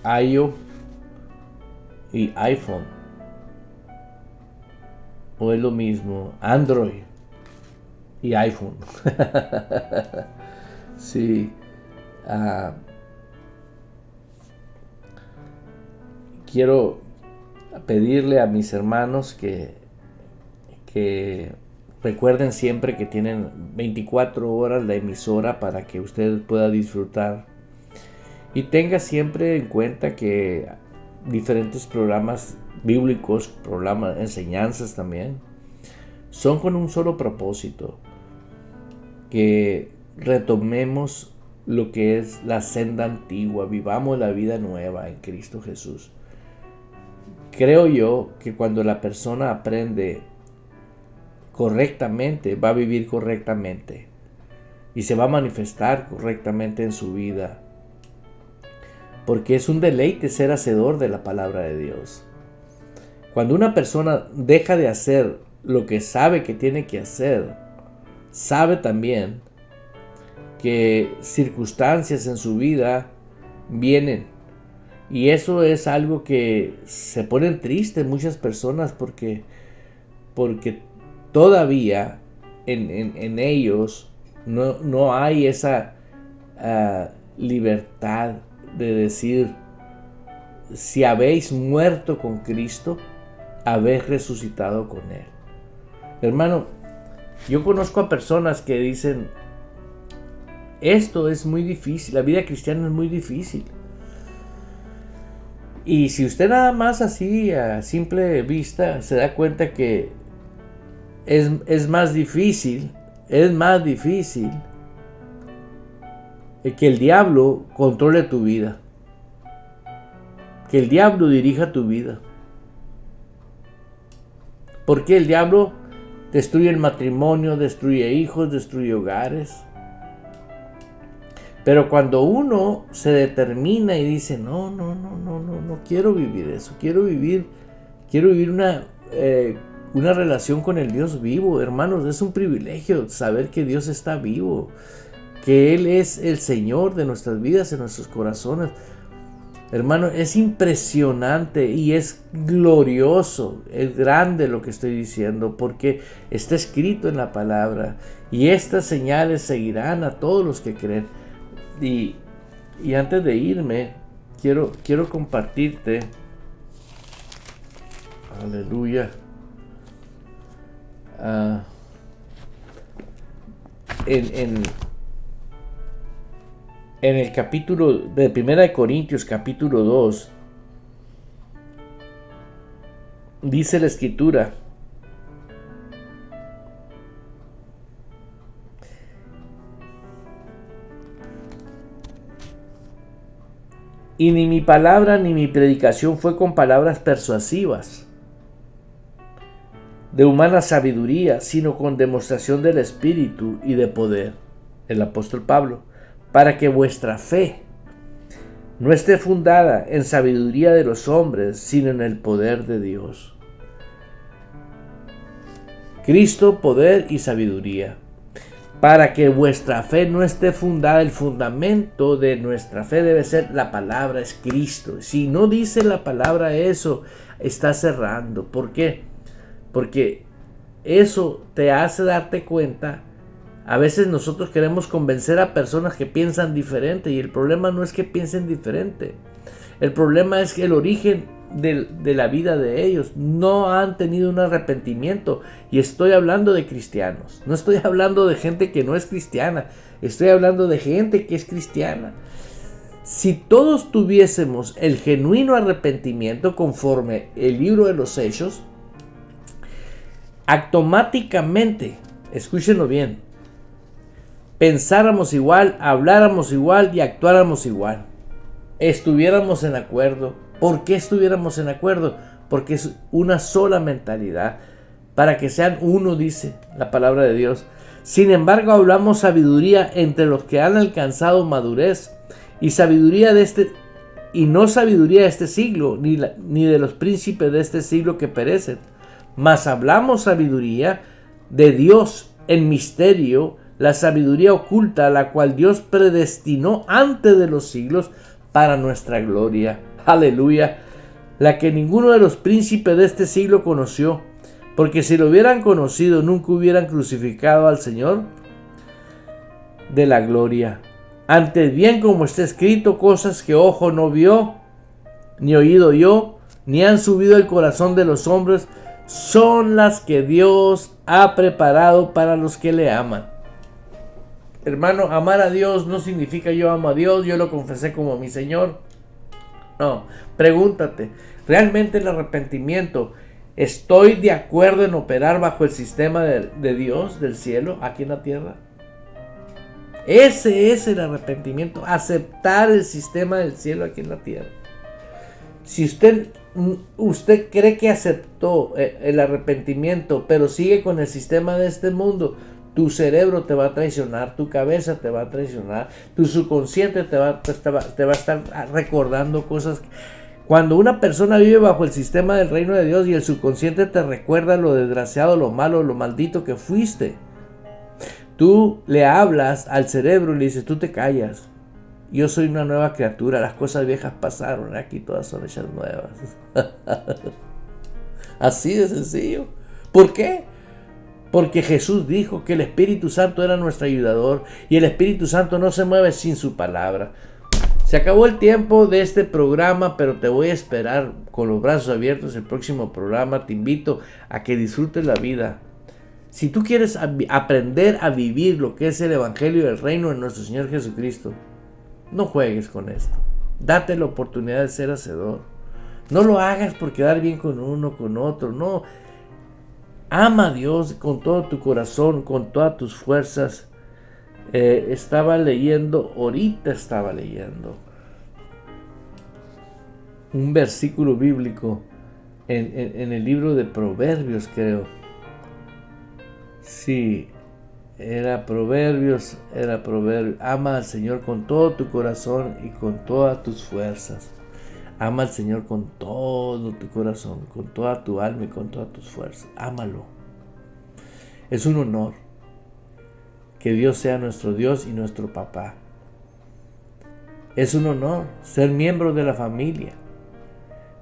iOS y iPhone, o es lo mismo, Android y iPhone. Sí. Quiero pedirle a mis hermanos que recuerden siempre que tienen 24 horas la emisora para que usted pueda disfrutar, y tenga siempre en cuenta que diferentes programas bíblicos, programas, enseñanzas también, son con un solo propósito: que retomemos lo que es la senda antigua, vivamos la vida nueva en Cristo Jesús. Creo yo que cuando la persona aprende correctamente, va a vivir correctamente y se va a manifestar correctamente en su vida, porque es un deleite ser hacedor de la palabra de Dios. Cuando una persona deja de hacer lo que sabe que tiene que hacer, sabe también que circunstancias en su vida vienen, y eso es algo que se ponen tristes muchas personas porque todavía en ellos no hay esa libertad de decir: si habéis muerto con Cristo, habéis resucitado con Él. Hermano, yo conozco a personas que dicen: esto es muy difícil, la vida cristiana es muy difícil. Y si usted nada más así a simple vista se da cuenta que es más difícil que el diablo controle tu vida, que el diablo dirija tu vida, porque el diablo destruye el matrimonio, destruye hijos, destruye hogares. Pero cuando uno se determina y dice: no quiero vivir eso, quiero vivir una relación con el Dios vivo. Hermanos, es un privilegio saber que Dios está vivo, que Él es el Señor de nuestras vidas, en nuestros corazones. Hermano, es impresionante y es glorioso, es grande lo que estoy diciendo, porque está escrito en la palabra, y estas señales seguirán a todos los que creen. Y antes de irme, quiero compartirte, aleluya, en el capítulo de 1 de Corintios, capítulo 2, Dice la Escritura: y ni mi palabra ni mi predicación fue con palabras persuasivas de humana sabiduría, sino con demostración del Espíritu y de poder. El apóstol Pablo: para que vuestra fe no esté fundada en sabiduría de los hombres, sino en el poder de Dios. Cristo, poder y sabiduría. Para que vuestra fe no esté fundada, el fundamento de nuestra fe debe ser la palabra, es Cristo. Si no dice la palabra eso, está cerrando. ¿Por qué? Porque eso te hace darte cuenta. A veces nosotros queremos convencer a personas que piensan diferente, y el problema no es que piensen diferente. El problema es que el origen de la vida de ellos no han tenido un arrepentimiento. Y estoy hablando de cristianos, no estoy hablando de gente que no es cristiana, estoy hablando de gente que es cristiana. Si todos tuviésemos el genuino arrepentimiento conforme el libro de los Hechos, automáticamente, escúchenlo bien, pensáramos igual, habláramos igual y actuáramos igual, estuviéramos en acuerdo. ¿Por qué estuviéramos en acuerdo? Porque es una sola mentalidad, para que sean uno, dice la palabra de Dios. Sin embargo, hablamos sabiduría entre los que han alcanzado madurez, y sabiduría de este, y no sabiduría de este siglo, ni de los príncipes de este siglo que perecen, mas hablamos sabiduría de Dios en misterio, la sabiduría oculta, la cual Dios predestinó antes de los siglos para nuestra gloria. Aleluya, la que ninguno de los príncipes de este siglo conoció, porque si lo hubieran conocido, nunca hubieran crucificado al Señor de la gloria. Antes bien, como está escrito, cosas que ojo no vio, ni oído oyó, ni han subido al corazón de los hombres, son las que Dios ha preparado para los que le aman. Hermano, amar a Dios no significa yo amo a Dios, yo lo confesé como mi Señor. No, pregúntate, ¿realmente el arrepentimiento, estoy de acuerdo en operar bajo el sistema de Dios, del cielo, aquí en la tierra? Ese es el arrepentimiento, aceptar el sistema del cielo aquí en la tierra. Si usted cree que aceptó el arrepentimiento, pero sigue con el sistema de este mundo, tu cerebro te va a traicionar, tu cabeza te va a traicionar, tu subconsciente te va a estar recordando cosas. Cuando una persona vive bajo el sistema del reino de Dios y el subconsciente te recuerda lo desgraciado, lo malo, lo maldito que fuiste, tú le hablas al cerebro y le dices: tú te callas, yo soy una nueva criatura, las cosas viejas pasaron, aquí todas son hechas nuevas. Así de sencillo. ¿Por qué? Porque Jesús dijo que el Espíritu Santo era nuestro ayudador, y el Espíritu Santo no se mueve sin su palabra. Se acabó el tiempo de este programa, pero te voy a esperar con los brazos abiertos el próximo programa. Te invito a que disfrutes la vida. Si tú quieres aprender a vivir lo que es el Evangelio del Reino de nuestro Señor Jesucristo, no juegues con esto. Date la oportunidad de ser hacedor. No lo hagas por quedar bien con uno, con otro. No. Ama a Dios con todo tu corazón, con todas tus fuerzas. Estaba leyendo un versículo bíblico en el libro de Proverbios, creo. Sí, era Proverbios. Ama al Señor con todo tu corazón y con todas tus fuerzas. Ama al Señor con todo tu corazón, con toda tu alma y con todas tus fuerzas. Ámalo. Es un honor que Dios sea nuestro Dios y nuestro papá. Es un honor ser miembro de la familia.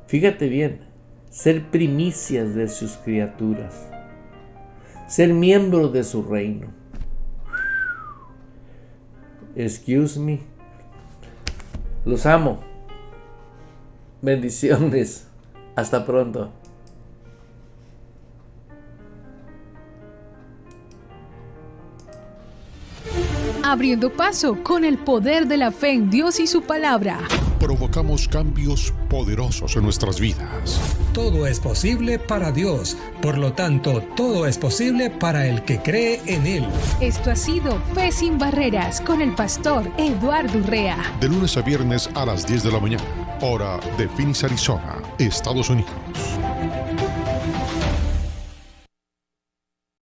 Fíjate bien, ser primicias de sus criaturas. Ser miembro de su reino. Excuse me. Los amo. Bendiciones. Hasta pronto. Abriendo paso con el poder de la fe en Dios y su palabra. provocamos cambios poderosos en nuestras vidas. Todo es posible para Dios, por lo tanto, todo es posible para el que cree en Él. Esto ha sido Fe sin Barreras con el pastor Eduardo Urrea. De lunes a viernes a las 10 de la mañana, hora de Phoenix, Arizona, Estados Unidos.